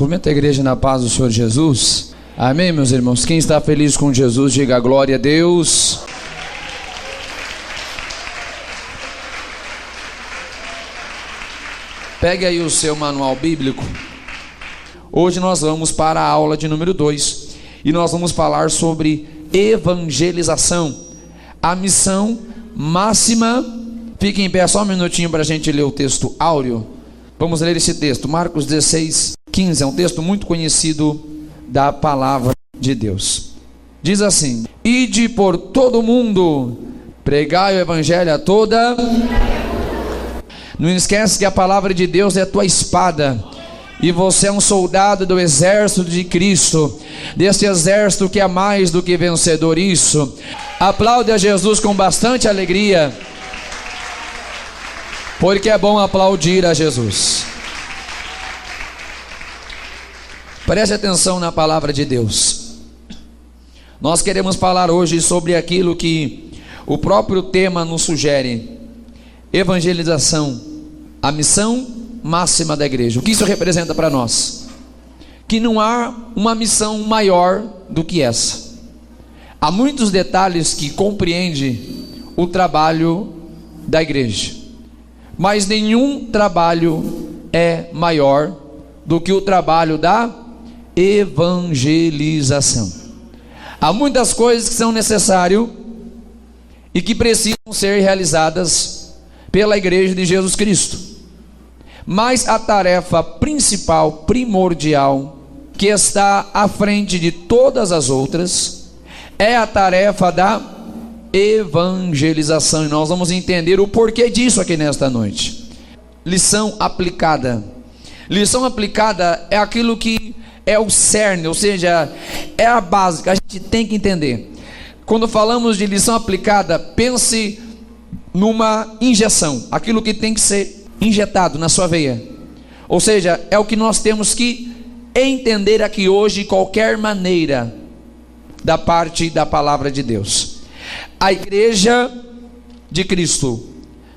Cumprimento a igreja na paz do Senhor Jesus. Amém, meus irmãos? Quem está feliz com Jesus, diga glória a Deus. Pegue aí o seu manual bíblico. Hoje nós vamos para a aula de número 2 e nós vamos falar sobre evangelização, a missão máxima. Fique em pé só um minutinho para a gente ler o texto áureo. Vamos ler esse texto, Marcos 16:15, é um texto muito conhecido da palavra de Deus. Diz assim: ide por todo o mundo, pregai o evangelho a toda. Não esquece que a palavra de Deus é a tua espada, e você é um soldado do exército de Cristo, desse exército que é mais do que vencedor. Isso, aplaude a Jesus com bastante alegria, porque é bom aplaudir a Jesus. Preste atenção na palavra de Deus. Nós queremos falar hoje sobre aquilo que o próprio tema nos sugere: evangelização, a missão máxima da igreja. O que isso representa para nós? Que não há uma missão maior do que essa. Há muitos detalhes que compreende o trabalho da igreja, mas nenhum trabalho é maior do que o trabalho da evangelização. Há muitas coisas que são necessárias e que precisam ser realizadas pela igreja de Jesus Cristo, mas a tarefa principal, primordial, que está à frente de todas as outras, é a tarefa da evangelização, e nós vamos entender o porquê disso aqui nesta noite. Lição aplicada. Lição aplicada é aquilo que é o cerne, ou seja, é a base que a gente tem que entender. Quando falamos de lição aplicada, pense numa injeção, aquilo que tem que ser injetado na sua veia. Ou seja, é o que nós temos que entender aqui hoje, de qualquer maneira, da parte da palavra de Deus. A igreja de Cristo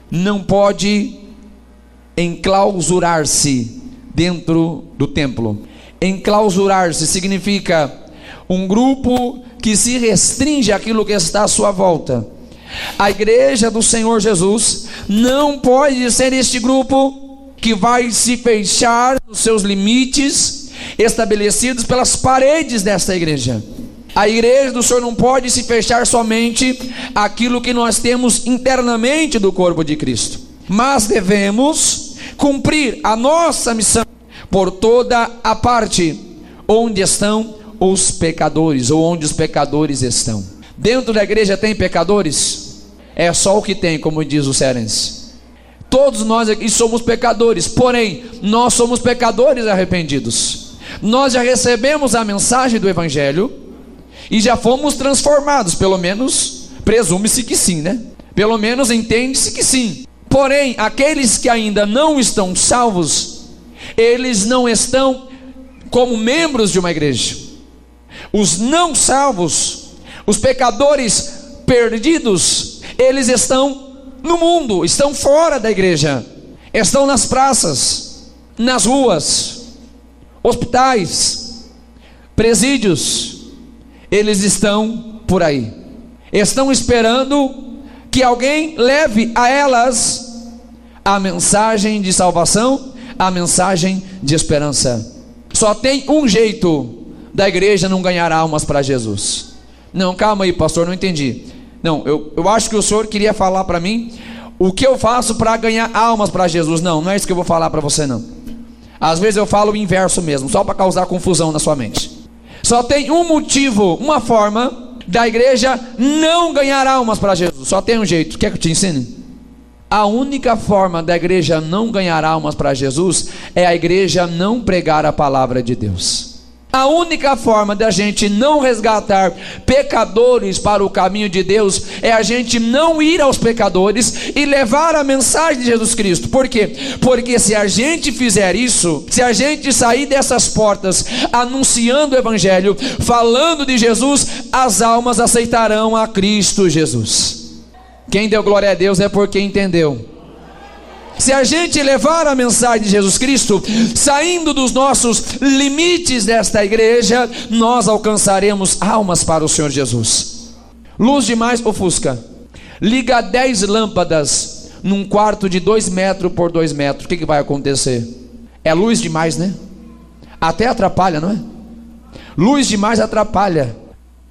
não pode enclausurar-se dentro do templo. Enclausurar-se significa um grupo que se restringe àquilo que está à sua volta. A igreja do Senhor Jesus não pode ser este grupo que vai se fechar nos seus limites estabelecidos pelas paredes desta igreja. A igreja do Senhor não pode se fechar somente àquilo que nós temos internamente do corpo de Cristo, mas devemos cumprir a nossa missão por toda a parte onde estão os pecadores, ou onde os pecadores estão. Dentro da igreja tem pecadores? É só o que tem, como diz o cearense. Todos nós aqui somos pecadores, porém nós somos pecadores arrependidos. Nós já recebemos a mensagem do evangelho e já fomos transformados, pelo menos presume-se que sim, né? Pelo menos entende-se que sim. Porém, aqueles que ainda não estão salvos, eles não estão como membros de uma igreja. Os não salvos, os pecadores perdidos, eles estão no mundo, estão fora da igreja, estão nas praças, nas ruas, hospitais, presídios. Eles estão por aí, estão esperando que alguém leve a elas a mensagem de salvação, a mensagem de esperança. Só tem um jeito da igreja não ganhar almas para Jesus. Não, calma aí, pastor, não entendi. Não, eu acho que o senhor queria falar para mim o que eu faço para ganhar almas para Jesus. Não, não é isso que eu vou falar para você, não. Às vezes eu falo o inverso mesmo, só para causar confusão na sua mente. Só tem um motivo, uma forma da igreja não ganhar almas para Jesus. Só tem um jeito. Quer que eu te ensine? A única forma da igreja não ganhar almas para Jesus é a igreja não pregar a palavra de Deus. A única forma da gente não resgatar pecadores para o caminho de Deus é a gente não ir aos pecadores e levar a mensagem de Jesus Cristo. Por quê? Porque se a gente fizer isso, se a gente sair dessas portas anunciando o evangelho, falando de Jesus, as almas aceitarão a Cristo Jesus. Quem deu glória a Deus é porque entendeu. Se a gente levar a mensagem de Jesus Cristo, saindo dos nossos limites desta igreja, nós alcançaremos almas para o Senhor Jesus. Luz demais ofusca. Liga 10 lâmpadas num quarto de 2 metros por 2 metros. O que vai acontecer? É luz demais, né? Até atrapalha, não é? Luz demais atrapalha.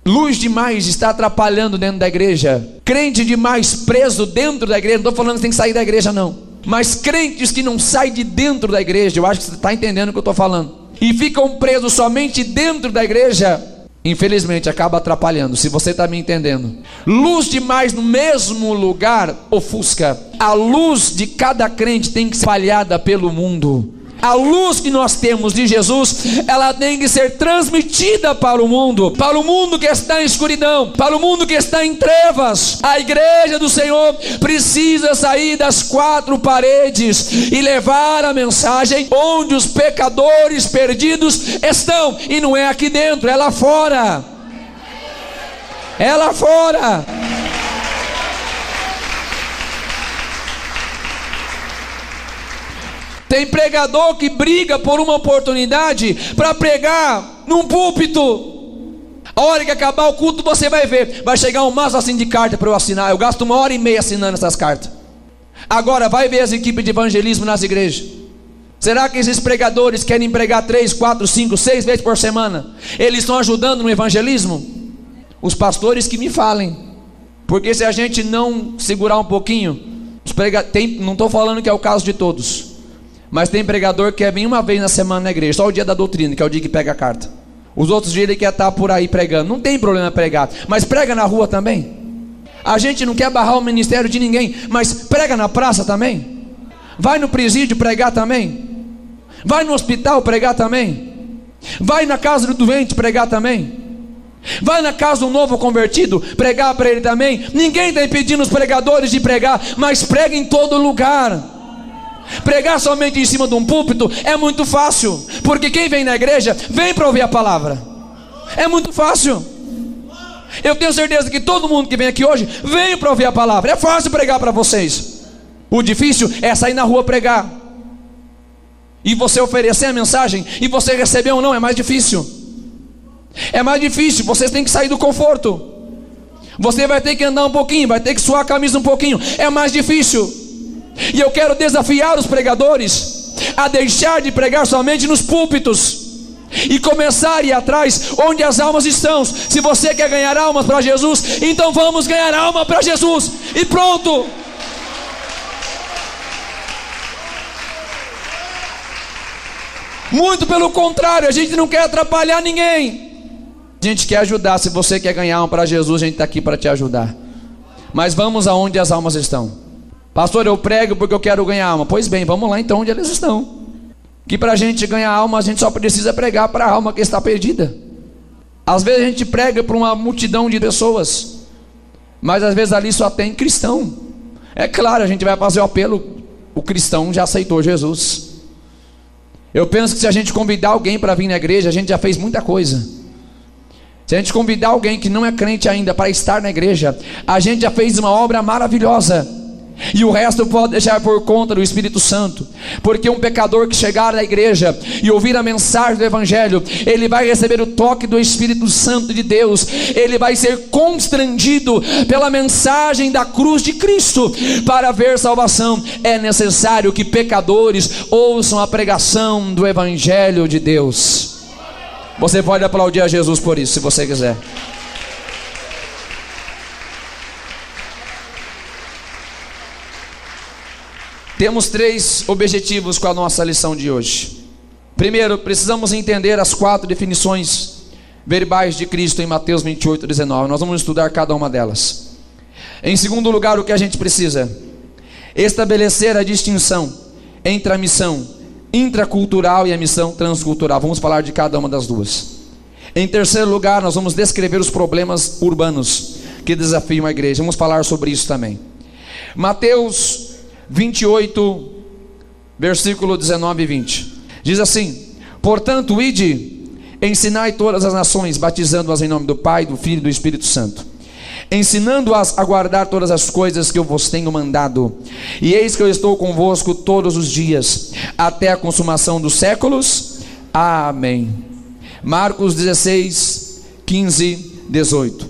Luz demais está atrapalhando dentro da igreja. Crente demais preso dentro da igreja. Não estou falando que tem que sair da igreja, não. Mas crentes que não saem de dentro da igreja, eu acho que você está entendendo o que eu estou falando, e ficam presos somente dentro da igreja, infelizmente acaba atrapalhando, se você está me entendendo. Luz demais no mesmo lugar ofusca. A luz de cada crente tem que ser espalhada pelo mundo. A luz que nós temos de Jesus, ela tem que ser transmitida para o mundo que está em escuridão, para o mundo que está em trevas. A igreja do Senhor precisa sair das 4 paredes e levar a mensagem onde os pecadores perdidos estão, e não é aqui dentro, é lá fora. É lá fora. Tem pregador que briga por uma oportunidade para pregar num púlpito. A hora que acabar o culto, você vai ver, vai chegar um maço assim de carta para eu assinar. Eu gasto 1h30 assinando essas cartas. Agora vai ver as equipes de evangelismo nas igrejas. Será que esses pregadores querem pregar 3, 4, 5, 6 vezes por semana? Eles estão ajudando no evangelismo? Os pastores que me falem. Porque se a gente não segurar um pouquinho, não estou falando que é o caso de todos, mas tem pregador que quer vir uma vez na semana na igreja, só o dia da doutrina, que é o dia que pega a carta. Os outros dias ele quer estar por aí pregando. Não tem problema pregar, mas prega na rua também. A gente não quer barrar o ministério de ninguém, mas prega na praça também. Vai no presídio pregar também. Vai no hospital pregar também. Vai na casa do doente pregar também. Vai na casa do novo convertido pregar para ele também. Ninguém está impedindo os pregadores de pregar, mas prega em todo lugar. Pregar somente em cima de um púlpito é muito fácil, porque quem vem na igreja vem para ouvir a palavra. É muito fácil. Eu tenho certeza que todo mundo que vem aqui hoje vem para ouvir a palavra. É fácil pregar para vocês. O difícil é sair na rua pregar e você oferecer a mensagem e você receber ou não. É mais difícil. É mais difícil. Vocês têm que sair do conforto. Você vai ter que andar um pouquinho, vai ter que suar a camisa um pouquinho. É mais difícil. E eu quero desafiar os pregadores a deixar de pregar somente nos púlpitos e começar a ir atrás onde as almas estão. Se você quer ganhar almas para Jesus, então vamos ganhar alma para Jesus e pronto. Muito pelo contrário, a gente não quer atrapalhar ninguém, a gente quer ajudar. Se você quer ganhar alma para Jesus, a gente está aqui para te ajudar. Mas vamos aonde as almas estão. Pastor, eu prego porque eu quero ganhar alma. Pois bem, vamos lá então onde eles estão. Que para a gente ganhar alma, a gente só precisa pregar para a alma que está perdida. Às vezes a gente prega para uma multidão de pessoas, mas às vezes ali só tem cristão. É claro, a gente vai fazer o apelo, o cristão já aceitou Jesus. Eu penso que se a gente convidar alguém para vir na igreja, a gente já fez muita coisa. Se a gente convidar alguém que não é crente ainda para estar na igreja, a gente já fez uma obra maravilhosa. E o resto pode deixar por conta do Espírito Santo. Porque um pecador que chegar na igreja e ouvir a mensagem do Evangelho, ele vai receber o toque do Espírito Santo de Deus. Ele vai ser constrangido pela mensagem da cruz de Cristo. Para ver salvação é necessário que pecadores ouçam a pregação do Evangelho de Deus. Você pode aplaudir a Jesus por isso, se você quiser. Temos 3 objetivos com a nossa lição de hoje. Primeiro, precisamos entender as 4 definições verbais de Cristo em Mateus 28:19. Nós vamos estudar cada uma delas. Em segundo lugar, o que a gente precisa? Estabelecer a distinção entre a missão intracultural e a missão transcultural. Vamos falar de cada uma das duas. Em terceiro lugar, nós vamos descrever os problemas urbanos que desafiam a igreja. Vamos falar sobre isso também. Mateus 28, versículo 19 e 20, diz assim: portanto, ide, ensinai todas as nações, batizando-as em nome do Pai, do Filho e do Espírito Santo, ensinando-as a guardar todas as coisas que eu vos tenho mandado. E eis que eu estou convosco todos os dias, até a consumação dos séculos. Amém. Marcos 16, 15, 18.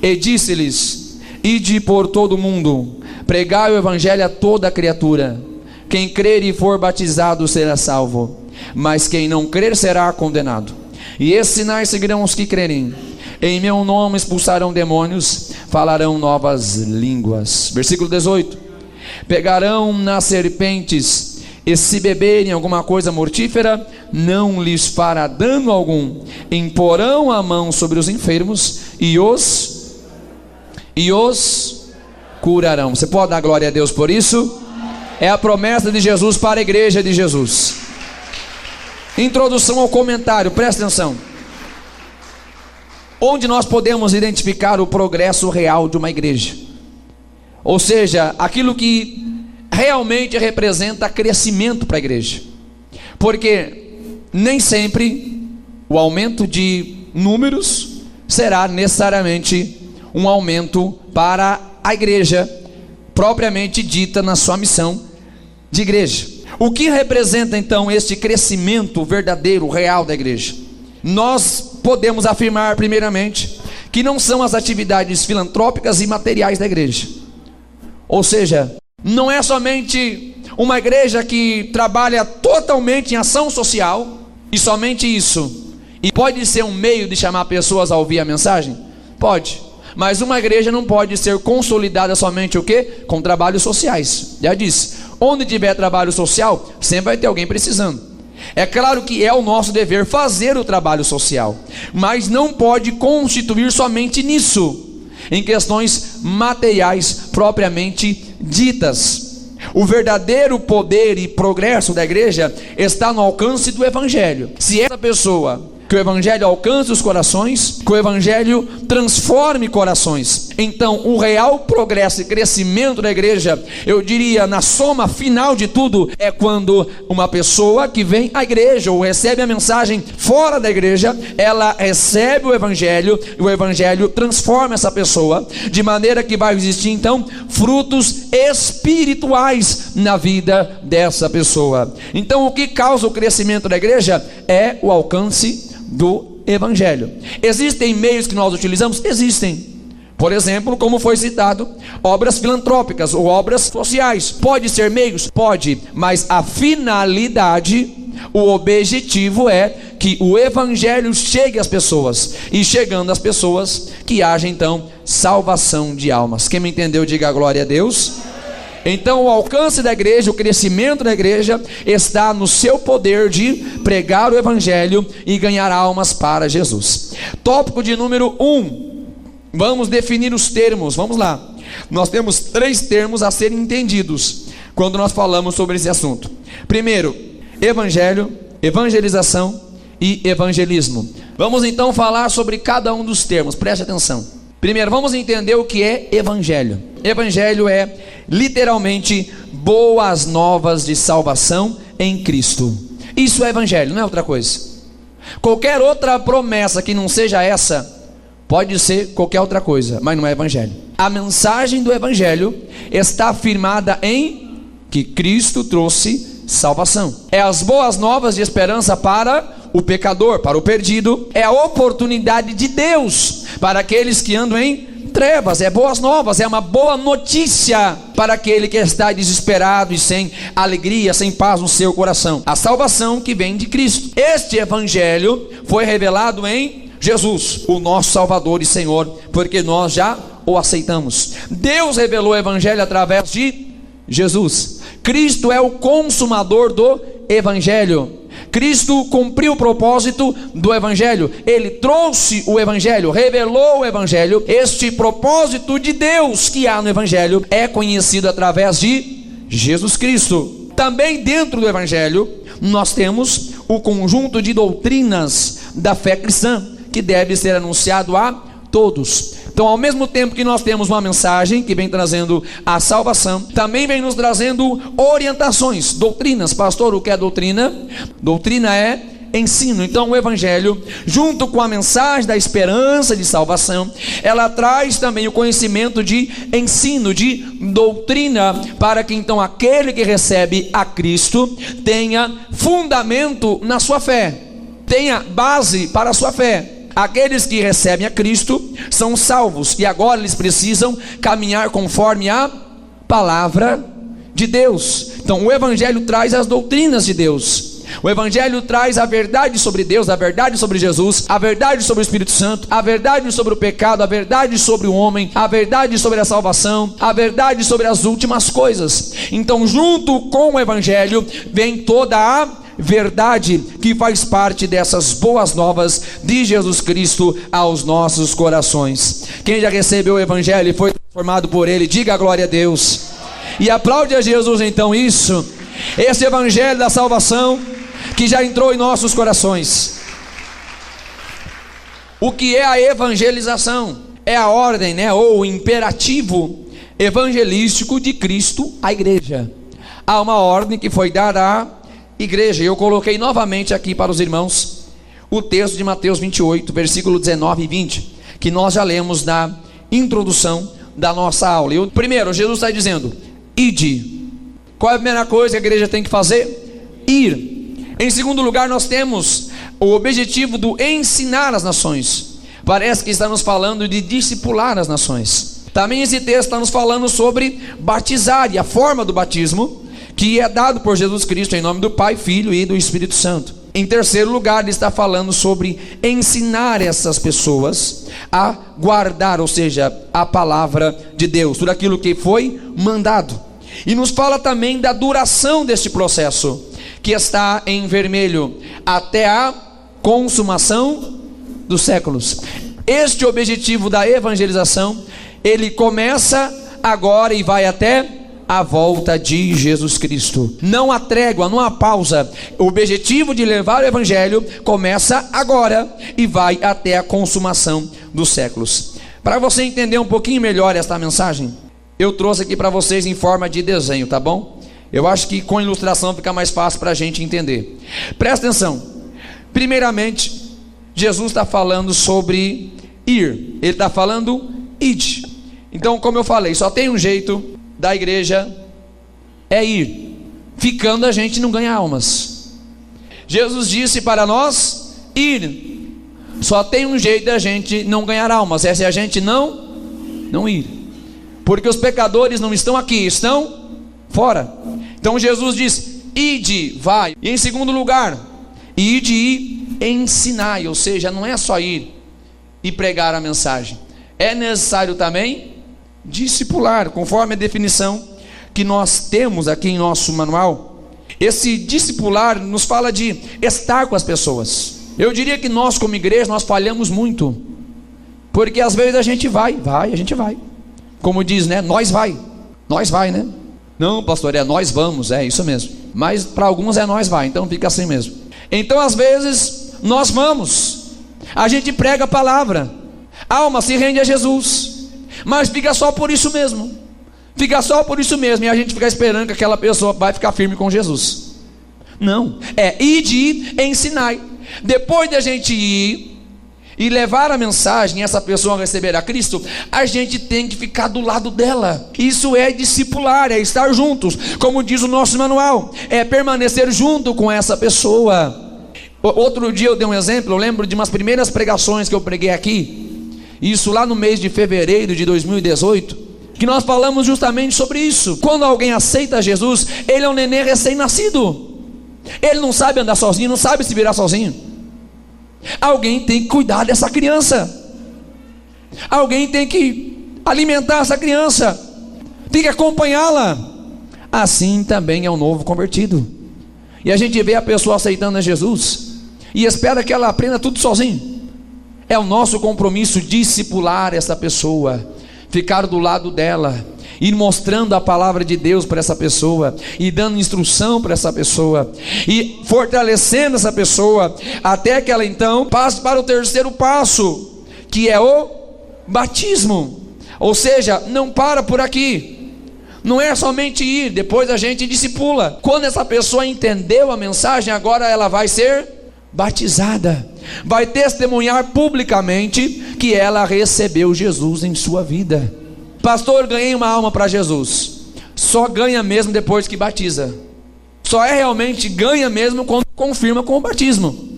E disse-lhes: ide por todo o mundo, pregai o evangelho a toda criatura. Quem crer e for batizado será salvo, mas quem não crer será condenado. E esses sinais seguirão os que crerem: em meu nome expulsarão demônios, falarão novas línguas. Versículo 18: pegarão nas serpentes, e se beberem alguma coisa mortífera, não lhes fará dano algum. Imporão a mão sobre os enfermos e os curarão. Você pode dar glória a Deus por isso? É a promessa de Jesus para a igreja de Jesus. Introdução ao comentário, presta atenção. Onde nós podemos identificar o progresso real de uma igreja? Ou seja, aquilo que realmente representa crescimento para a igreja. Porque nem sempre o aumento de números será necessariamente um aumento para a igreja propriamente dita na sua missão de igreja. O que representa então este crescimento verdadeiro, real da igreja? Nós podemos afirmar primeiramente que não são as atividades filantrópicas e materiais da igreja. Ou seja, não é somente uma igreja que trabalha totalmente em ação social e somente isso. E pode ser um meio de chamar pessoas a ouvir a mensagem? Pode. Mas uma igreja não pode ser consolidada somente o quê? Com trabalhos sociais. Já disse, onde tiver trabalho social, sempre vai ter alguém precisando. É claro que é o nosso dever fazer o trabalho social, mas não pode constituir somente nisso, em questões materiais propriamente ditas. O verdadeiro poder e progresso da igreja está no alcance do evangelho. Se essa pessoa, que o evangelho alcance os corações, que o evangelho transforme corações, então o real progresso e crescimento da igreja, eu diria, na soma final de tudo, é quando uma pessoa que vem à igreja ou recebe a mensagem fora da igreja, ela recebe o evangelho e o evangelho transforma essa pessoa, de maneira que vai existir então frutos espirituais na vida dessa pessoa. Então o que causa o crescimento da igreja é o alcance do evangelho. Existem meios que nós utilizamos? Existem. Por exemplo, como foi citado, obras filantrópicas ou obras sociais. Pode ser meios? Pode, mas a finalidade, o objetivo é que o evangelho chegue às pessoas, e chegando às pessoas, que haja então salvação de almas. Quem me entendeu, diga glória a Deus. Então o alcance da igreja, o crescimento da igreja está no seu poder de pregar o evangelho e ganhar almas para Jesus. Tópico de número 1. Vamos definir os termos, vamos lá. Nós temos 3 termos a serem entendidos quando nós falamos sobre esse assunto. Primeiro, evangelho, evangelização e evangelismo. Vamos então falar sobre cada um dos termos, preste atenção. Primeiro, vamos entender o que é evangelho. Evangelho é literalmente boas novas de salvação em Cristo. Isso é evangelho, não é outra coisa. Qualquer outra promessa que não seja essa, pode ser qualquer outra coisa, mas não é evangelho. A mensagem do evangelho está afirmada em que Cristo trouxe salvação. É as boas novas de esperança para o pecador, para o perdido. É a oportunidade de Deus para aqueles que andam em trevas. É boas novas, é uma boa notícia para aquele que está desesperado e sem alegria, sem paz no seu coração. A salvação que vem de Cristo. Este evangelho foi revelado em Jesus, o nosso Salvador e Senhor, porque nós já o aceitamos. Deus revelou o evangelho através de Jesus. Cristo é o consumador do evangelho. Cristo cumpriu o propósito do evangelho. Ele trouxe o evangelho, revelou o evangelho. Este propósito de Deus que há no evangelho é conhecido através de Jesus Cristo. Também dentro do evangelho nós temos o conjunto de doutrinas da fé cristã, que deve ser anunciado a todos. Então, ao mesmo tempo que nós temos uma mensagem que vem trazendo a salvação, também vem nos trazendo orientações, doutrinas. Pastor, o que é doutrina? Doutrina é ensino. Então o evangelho, junto com a mensagem da esperança de salvação, ela traz também o conhecimento de ensino, de doutrina, para que então aquele que recebe a Cristo tenha fundamento na sua fé, tenha base para a sua fé. Aqueles que recebem a Cristo são salvos, e agora eles precisam caminhar conforme a palavra de Deus. Então o evangelho traz as doutrinas de Deus, o evangelho traz a verdade sobre Deus, a verdade sobre Jesus, a verdade sobre o Espírito Santo, a verdade sobre o pecado, a verdade sobre o homem, a verdade sobre a salvação, a verdade sobre as últimas coisas. Então junto com o evangelho vem toda a verdade que faz parte dessas boas novas de Jesus Cristo aos nossos corações. Quem já recebeu o evangelho e foi transformado por ele, diga a glória a Deus e aplaude a Jesus então isso, esse evangelho da salvação que já entrou em nossos corações. O que é a evangelização? É a ordem, ou o imperativo evangelístico de Cristo à igreja. Há uma ordem que foi dada à igreja. Eu coloquei novamente aqui para os irmãos o texto de Mateus 28, versículo 19 e 20, que nós já lemos na introdução da nossa aula. Primeiro, Jesus está dizendo: ide. Qual é a primeira coisa que a igreja tem que fazer? Ir. Em segundo lugar, nós temos o objetivo do ensinar as nações. Parece que está nos falando de discipular as nações. Também esse texto está nos falando sobre batizar e a forma do batismo, que é dado por Jesus Cristo em nome do Pai, Filho e do Espírito Santo. Em terceiro lugar, ele está falando sobre ensinar essas pessoas a guardar, ou seja, a palavra de Deus, tudo aquilo que foi mandado. E nos fala também da duração deste processo, que está em vermelho, até a consumação dos séculos. Este objetivo da evangelização, ele começa agora e vai até a volta de Jesus Cristo. Não há trégua, não há pausa. O objetivo de levar o evangelho começa agora e vai até a consumação dos séculos. Para você entender um pouquinho melhor esta mensagem, eu trouxe aqui para vocês em forma de desenho, tá bom? Eu acho que com ilustração fica mais fácil para a gente entender. Presta atenção. Primeiramente, Jesus está falando sobre ir. Ele está falando ide. Então, como eu falei, só tem um jeito da igreja, é ir. Ficando a gente não ganha almas. Jesus disse para nós ir. Só tem um jeito da gente não ganhar almas, é se a gente não ir. Porque os pecadores não estão aqui, estão fora. Então Jesus diz: ide, vai. E em segundo lugar, ide e ensinai. Ou seja, não é só ir e pregar a mensagem, é necessário também discipular, conforme a definição que nós temos aqui em nosso manual. Esse discipular nos fala de estar com as pessoas. Eu diria que nós como igreja, nós falhamos muito, porque às vezes a gente vai, a gente vai, como diz, nós vai, né? Não, pastor, é nós vamos, é isso mesmo. Mas para alguns é nós vai, então fica assim mesmo. Então às vezes nós vamos, a gente prega a palavra, a alma se rende a Jesus, mas fica só por isso mesmo. Fica só por isso mesmo. E a gente fica esperando que aquela pessoa vai ficar firme com Jesus. Não, é ide e ensinai. Depois da gente ir e levar a mensagem, essa pessoa receber a Cristo, a gente tem que ficar do lado dela. Isso é discipular, é estar juntos. Como diz o nosso manual, é permanecer junto com essa pessoa. Outro dia eu dei um exemplo. Eu lembro de umas primeiras pregações que eu preguei aqui, isso lá no mês de fevereiro de 2018, que nós falamos justamente sobre isso. Quando alguém aceita Jesus, ele é um neném recém-nascido. Ele não sabe andar sozinho, não sabe se virar sozinho. Alguém tem que cuidar dessa criança. Alguém tem que alimentar essa criança. Tem que acompanhá-la. Assim também é um novo convertido. E a gente vê a pessoa aceitando a Jesus e espera que ela aprenda tudo sozinho. É o nosso compromisso discipular essa pessoa, ficar do lado dela, ir mostrando a palavra de Deus para essa pessoa, e dando instrução para essa pessoa, e fortalecendo essa pessoa, até que ela então passe para o terceiro passo, que é o batismo. Ou seja, não para por aqui, não é somente ir, depois a gente discipula. Quando essa pessoa entendeu a mensagem, agora ela vai ser batizada, vai testemunhar publicamente que ela recebeu Jesus em sua vida. Pastor, ganhei uma alma para Jesus. Só ganha mesmo depois que batiza. Só realmente ganha mesmo quando confirma com o batismo.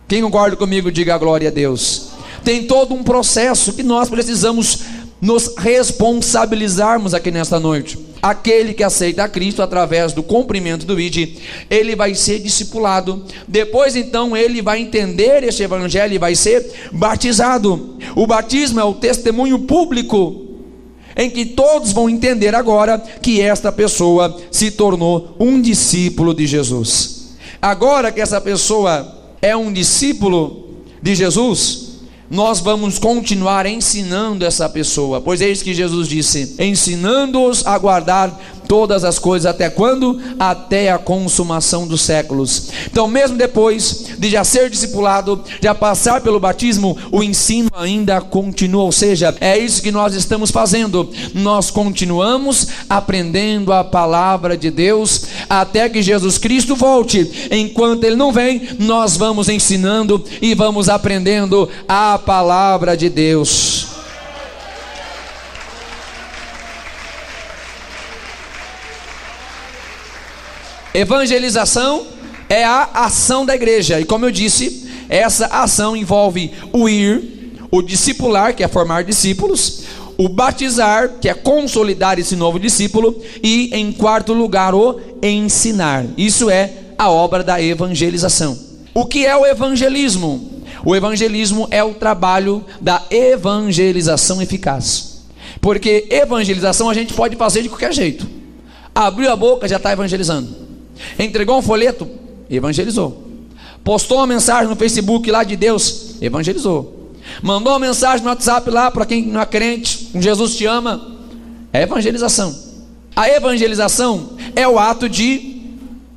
Quem concorda comigo, diga glória a Deus. Tem todo um processo que nós precisamos nos responsabilizarmos aqui nesta noite. Aquele que aceita a Cristo através do cumprimento do ID, ele vai ser discipulado. Depois então ele vai entender este evangelho e vai ser batizado. O batismo é o testemunho público em que todos vão entender agora que esta pessoa se tornou um discípulo de Jesus. Agora que essa pessoa é um discípulo de Jesus, nós vamos continuar ensinando essa pessoa, pois é isso que Jesus disse: ensinando-os a guardar todas as coisas, até quando? Até a consumação dos séculos. Então, mesmo depois de já ser discipulado, já passar pelo batismo, o ensino ainda continua. Ou seja, é isso que nós estamos fazendo. Nós continuamos aprendendo a palavra de Deus até que Jesus Cristo volte. Enquanto Ele não vem, nós vamos ensinando e vamos aprendendo a palavra de Deus. Evangelização é a ação da igreja, e como eu disse, essa ação envolve o ir, o discipular, que é formar discípulos, o batizar, que é consolidar esse novo discípulo, e em quarto lugar, o ensinar. Isso é a obra da evangelização. O que é o evangelismo? O evangelismo é o trabalho da evangelização eficaz, porque evangelização a gente pode fazer de qualquer jeito. Abriu a boca, já está evangelizando. Entregou um folheto, evangelizou. Postou uma mensagem no Facebook lá de Deus, evangelizou. Mandou uma mensagem no WhatsApp lá para quem não é crente, Jesus te ama, é evangelização. A evangelização é o ato de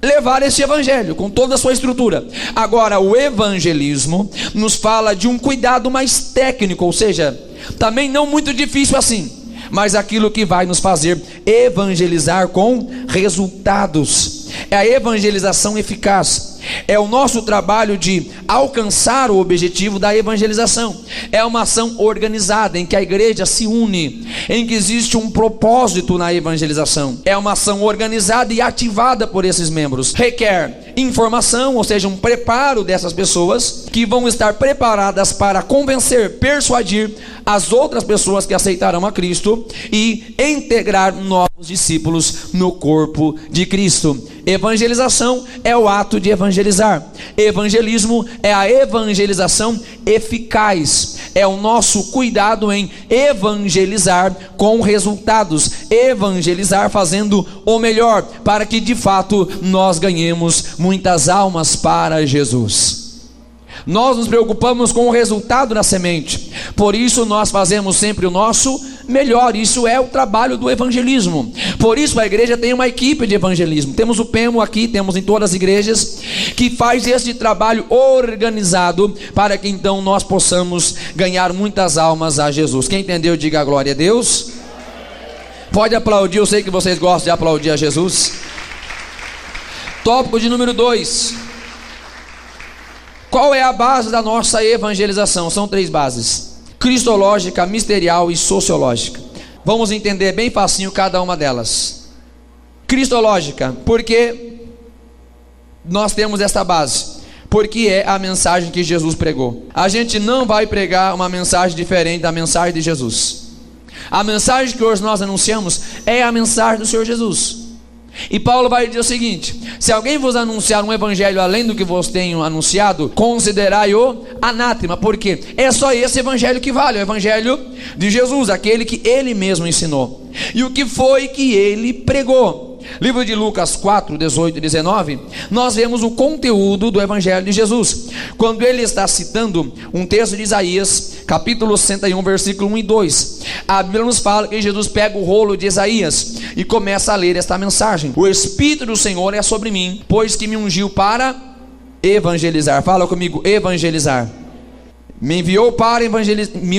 levar esse evangelho com toda a sua estrutura. Agora, o evangelismo nos fala de um cuidado mais técnico, ou seja, também não muito difícil assim, mas aquilo que vai nos fazer evangelizar com resultados. É a evangelização eficaz. É o nosso trabalho de alcançar o objetivo da evangelização. É uma ação organizada em que a igreja se une, em que existe um propósito na evangelização. É uma ação organizada e ativada por esses membros. Requer informação, ou seja, um preparo dessas pessoas que vão estar preparadas para convencer, persuadir as outras pessoas que aceitarão a Cristo e integrar novos discípulos no corpo de Cristo. Evangelização é o ato de evangelizar. Evangelismo é a evangelização eficaz. É o nosso cuidado em evangelizar com resultados. Evangelizar fazendo o melhor, para que de fato nós ganhemos muitas almas para Jesus. Nós nos preocupamos com o resultado da semente, por isso nós fazemos sempre o nosso melhor. Isso é o trabalho do evangelismo. Por isso a igreja tem uma equipe de evangelismo. Temos o PEMO aqui, temos em todas as igrejas, que faz esse trabalho organizado, para que então nós possamos ganhar muitas almas a Jesus. Quem entendeu, diga glória a Deus. Pode aplaudir, eu sei que vocês gostam de aplaudir a Jesus. Tópico de número 2. Qual é a base da nossa evangelização? São 3 bases: cristológica, ministerial e sociológica. Vamos entender bem facinho cada uma delas. Cristológica, porque nós temos esta base, porque é a mensagem que Jesus pregou. A gente não vai pregar uma mensagem diferente da mensagem de Jesus. A mensagem que hoje nós anunciamos é a mensagem do Senhor Jesus. E Paulo vai dizer o seguinte: se alguém vos anunciar um evangelho além do que vos tenho anunciado, considerai-o anátema, porque é só esse evangelho que vale, o evangelho de Jesus, aquele que ele mesmo ensinou. E o que foi que ele pregou? Livro de Lucas 4, 18 e 19, nós vemos o conteúdo do evangelho de Jesus, quando ele está citando um texto de Isaías, capítulo 61, versículo 1 e 2. A Bíblia nos fala que Jesus pega o rolo de Isaías e começa a ler esta mensagem: o Espírito do Senhor é sobre mim, pois que me ungiu para evangelizar. Fala comigo, evangelizar. Me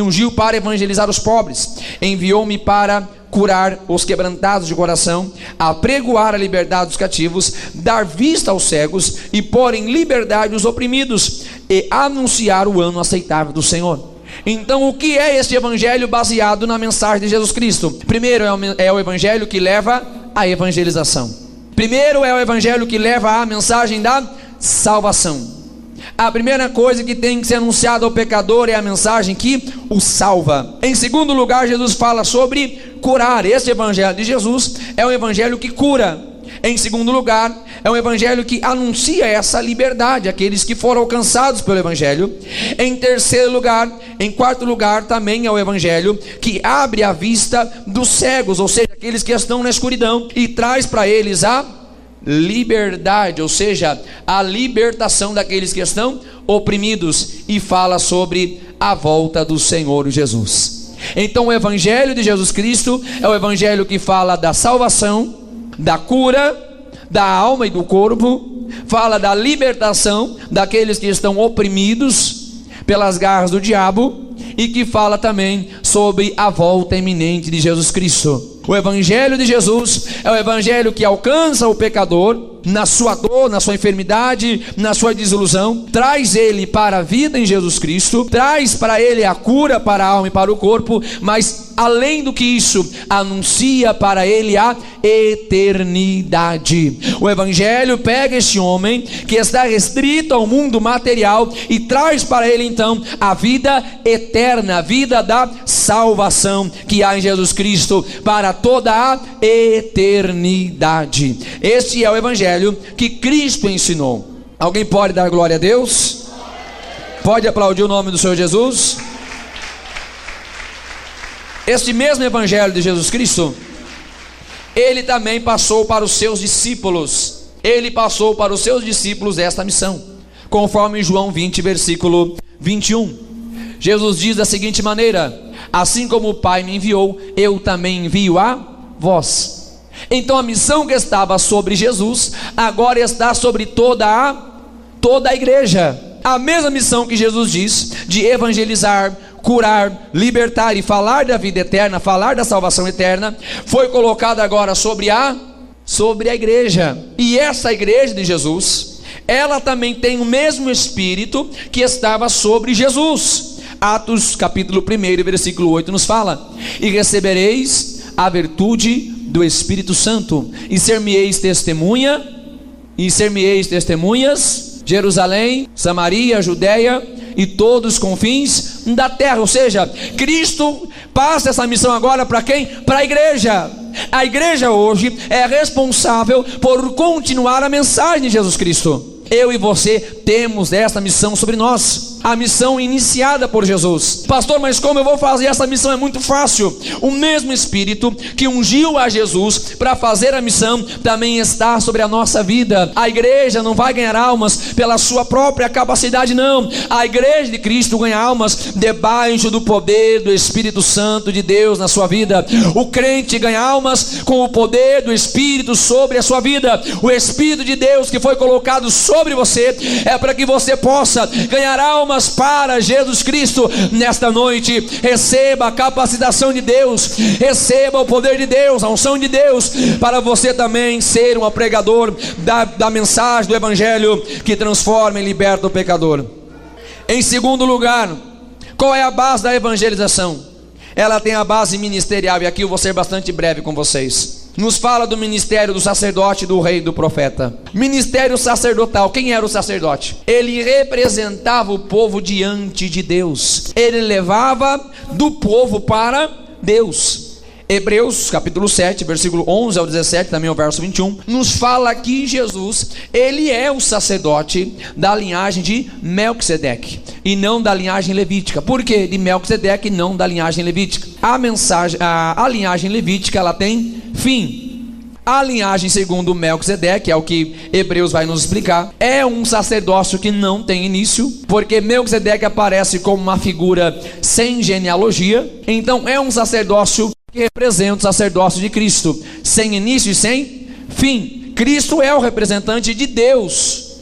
ungiu para evangelizar os pobres, enviou-me para curar os quebrantados de coração, apregoar a liberdade dos cativos, dar vista aos cegos e pôr em liberdade os oprimidos, e anunciar o ano aceitável do Senhor. Então, o que é este evangelho baseado na mensagem de Jesus Cristo? Primeiro, é o evangelho que leva à evangelização. Primeiro, é o evangelho que leva à mensagem da salvação. A primeira coisa que tem que ser anunciada ao pecador é a mensagem que o salva. Em segundo lugar, Jesus fala sobre curar. Este evangelho de Jesus é um evangelho que cura. Em segundo lugar, é um evangelho que anuncia essa liberdade àqueles que foram alcançados pelo evangelho. Em terceiro lugar, em quarto lugar, também é o evangelho que abre a vista dos cegos, ou seja, aqueles que estão na escuridão, e traz para eles a liberdade, ou seja, a libertação daqueles que estão oprimidos, e fala sobre a volta do Senhor Jesus. Então, o evangelho de Jesus Cristo é o evangelho que fala da salvação, da cura da alma e do corpo, fala da libertação daqueles que estão oprimidos pelas garras do diabo, e que fala também sobre a volta iminente de Jesus Cristo. O evangelho de Jesus é o evangelho que alcança o pecador na sua dor, na sua enfermidade, na sua desilusão, traz ele para a vida em Jesus Cristo, traz para ele a cura para a alma e para o corpo, mas além do que isso, anuncia para ele a eternidade. O evangelho pega este homem que está restrito ao mundo material e traz para ele então a vida eterna, a vida da salvação que há em Jesus Cristo para toda a eternidade. Este é o evangelho que Cristo ensinou. Alguém pode dar glória a Deus? Pode aplaudir o nome do Senhor Jesus? Este mesmo evangelho de Jesus Cristo, ele também passou para os seus discípulos. Ele passou para os seus discípulos esta missão, conforme João 20, versículo 21. Jesus diz da seguinte maneira: assim como o Pai me enviou, eu também envio a vós. Então a missão que estava sobre Jesus, agora está sobre toda a igreja. A mesma missão que Jesus diz de evangelizar, curar, libertar e falar da vida eterna, falar da salvação eterna, foi colocada agora sobre a igreja. E essa igreja de Jesus, ela também tem o mesmo Espírito que estava sobre Jesus. Atos capítulo 1, versículo 8 nos fala: e recebereis a virtude do Espírito Santo, e ser-me-eis testemunhas, Jerusalém, Samaria, Judeia e todos os confins da terra. Ou seja, Cristo passa essa missão agora para quem? Para a igreja. A igreja hoje é responsável por continuar a mensagem de Jesus Cristo. Eu e você temos essa missão sobre nós, a missão iniciada por Jesus. Pastor, mas como eu vou fazer essa missão? É muito fácil. O mesmo Espírito que ungiu a Jesus para fazer a missão também está sobre a nossa vida. A igreja não vai ganhar almas pela sua própria capacidade, não. A igreja de Cristo ganha almas debaixo do poder do Espírito Santo de Deus na sua vida. O crente ganha almas com o poder do Espírito sobre a sua vida. O Espírito de Deus que foi colocado sobre você é para que você possa ganhar almas para Jesus Cristo. Nesta noite, receba a capacitação de Deus, receba o poder de Deus, a unção de Deus, para você também ser um pregador da mensagem do Evangelho que transforma e liberta o pecador. Em segundo lugar, qual é a base da evangelização? Ela tem a base ministerial, e aqui eu vou ser bastante breve com vocês. Nos fala do ministério do sacerdote, do rei e do profeta. Ministério sacerdotal. Quem era o sacerdote? Ele representava o povo diante de Deus. Ele levava do povo para Deus. Hebreus capítulo 7, versículo 11 ao 17, também o verso 21, nos fala que Jesus, ele é o sacerdote da linhagem de Melquisedeque, e não da linhagem levítica. Por que de Melquisedeque e não da linhagem levítica? A linhagem levítica, ela tem fim. A linhagem segundo Melquisedeque, é o que Hebreus vai nos explicar, é um sacerdócio que não tem início, porque Melquisedeque aparece como uma figura sem genealogia. Então é um sacerdócio que representa o sacerdócio de Cristo, sem início e sem fim. Cristo é o representante de Deus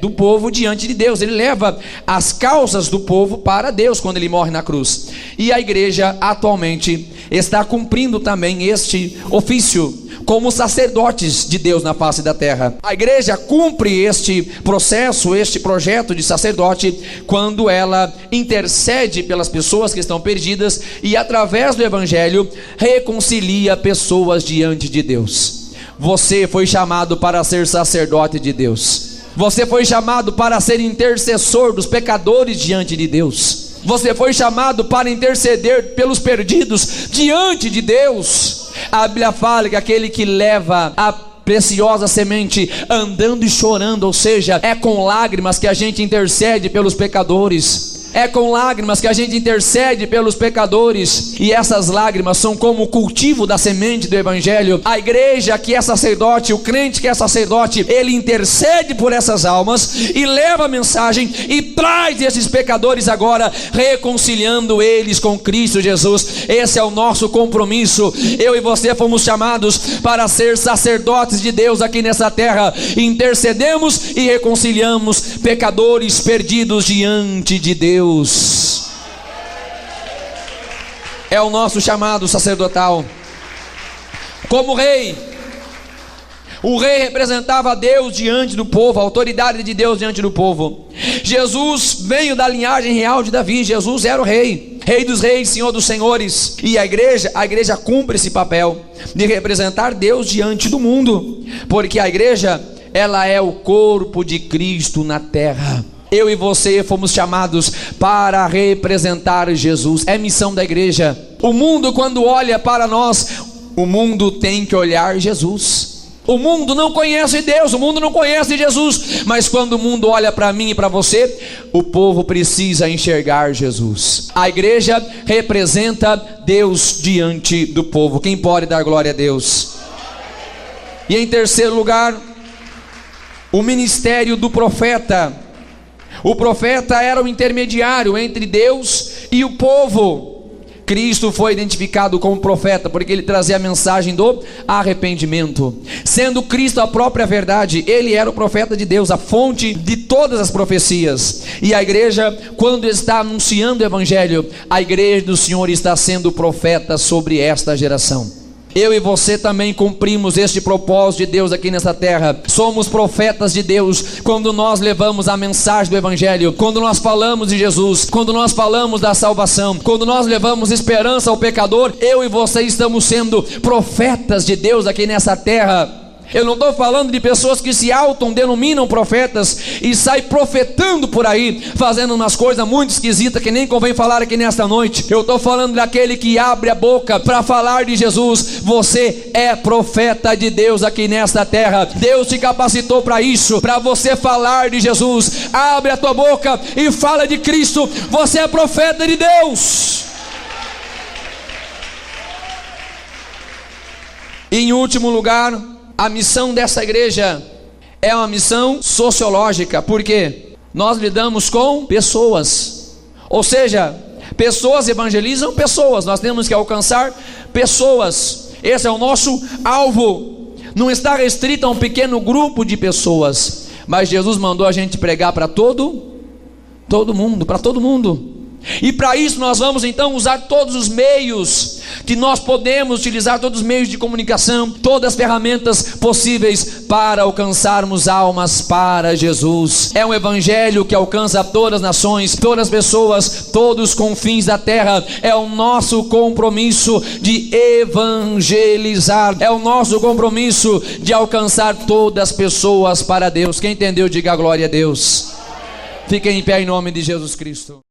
do povo diante de Deus. Ele leva as causas do povo para Deus quando ele morre na cruz. E a igreja atualmente está cumprindo também este ofício como sacerdotes de Deus na face da terra. A igreja cumpre este processo, este projeto de sacerdote, quando ela intercede pelas pessoas que estão perdidas e através do evangelho reconcilia pessoas diante de Deus. Você foi chamado para ser sacerdote de Deus. Você foi chamado para ser intercessor dos pecadores diante de Deus. Você foi chamado para interceder pelos perdidos diante de Deus. A Bíblia fala que aquele que leva a preciosa semente andando e chorando, ou seja, é com lágrimas que a gente intercede pelos pecadores. É com lágrimas que a gente intercede pelos pecadores. E essas lágrimas são como o cultivo da semente do evangelho. A igreja que é sacerdote, o crente que é sacerdote, ele intercede por essas almas e leva a mensagem e traz esses pecadores agora, reconciliando eles com Cristo Jesus. Esse é o nosso compromisso. Eu e você fomos chamados para ser sacerdotes de Deus aqui nessa terra. Intercedemos e reconciliamos pecadores perdidos diante de Deus. É o nosso chamado sacerdotal. Como rei, o rei representava Deus diante do povo, a autoridade de Deus diante do povo. Jesus veio da linhagem real de Davi. Jesus era o rei, rei dos reis, senhor dos senhores. E a igreja cumpre esse papel de representar Deus diante do mundo, porque a igreja, ela é o corpo de Cristo na terra. Eu e você fomos chamados para representar Jesus. É missão da igreja. O mundo, quando olha para nós, o mundo tem que olhar Jesus. O mundo não conhece Deus, o mundo não conhece Jesus. Mas quando o mundo olha para mim e para você, o povo precisa enxergar Jesus. A igreja representa Deus diante do povo. Quem pode dar glória a Deus? E em terceiro lugar, o ministério do profeta. O profeta era o intermediário entre Deus e o povo. Cristo foi identificado como profeta porque ele trazia a mensagem do arrependimento. Sendo Cristo a própria verdade, ele era o profeta de Deus, a fonte de todas as profecias. E a igreja, quando está anunciando o evangelho, a igreja do Senhor está sendo profeta sobre esta geração. Eu e você também cumprimos este propósito de Deus aqui nessa terra. Somos profetas de Deus quando nós levamos a mensagem do evangelho, quando nós falamos de Jesus, quando nós falamos da salvação, quando nós levamos esperança ao pecador. Eu e você estamos sendo profetas de Deus aqui nessa terra. Eu não estou falando de pessoas que se autodenominam profetas e saem profetando por aí, fazendo umas coisas muito esquisitas que nem convém falar aqui nesta noite. Eu estou falando daquele que abre a boca para falar de Jesus. Você é profeta de Deus aqui nesta terra. Deus te capacitou para isso, para você falar de Jesus. Abre a tua boca e fala de Cristo. Você é profeta de Deus. E em último lugar, a missão dessa igreja é uma missão sociológica, porque nós lidamos com pessoas, ou seja, pessoas evangelizam pessoas, nós temos que alcançar pessoas. Esse é o nosso alvo, não está restrito a um pequeno grupo de pessoas, mas Jesus mandou a gente pregar para todo mundo, para todo mundo. E para isso nós vamos então usar todos os meios que nós podemos utilizar, todos os meios de comunicação, todas as ferramentas possíveis para alcançarmos almas para Jesus. É um evangelho que alcança todas as nações, todas as pessoas, todos os confins da terra. É o nosso compromisso de evangelizar, é o nosso compromisso de alcançar todas as pessoas para Deus. Quem entendeu, diga glória a Deus. Fiquem em pé em nome de Jesus Cristo.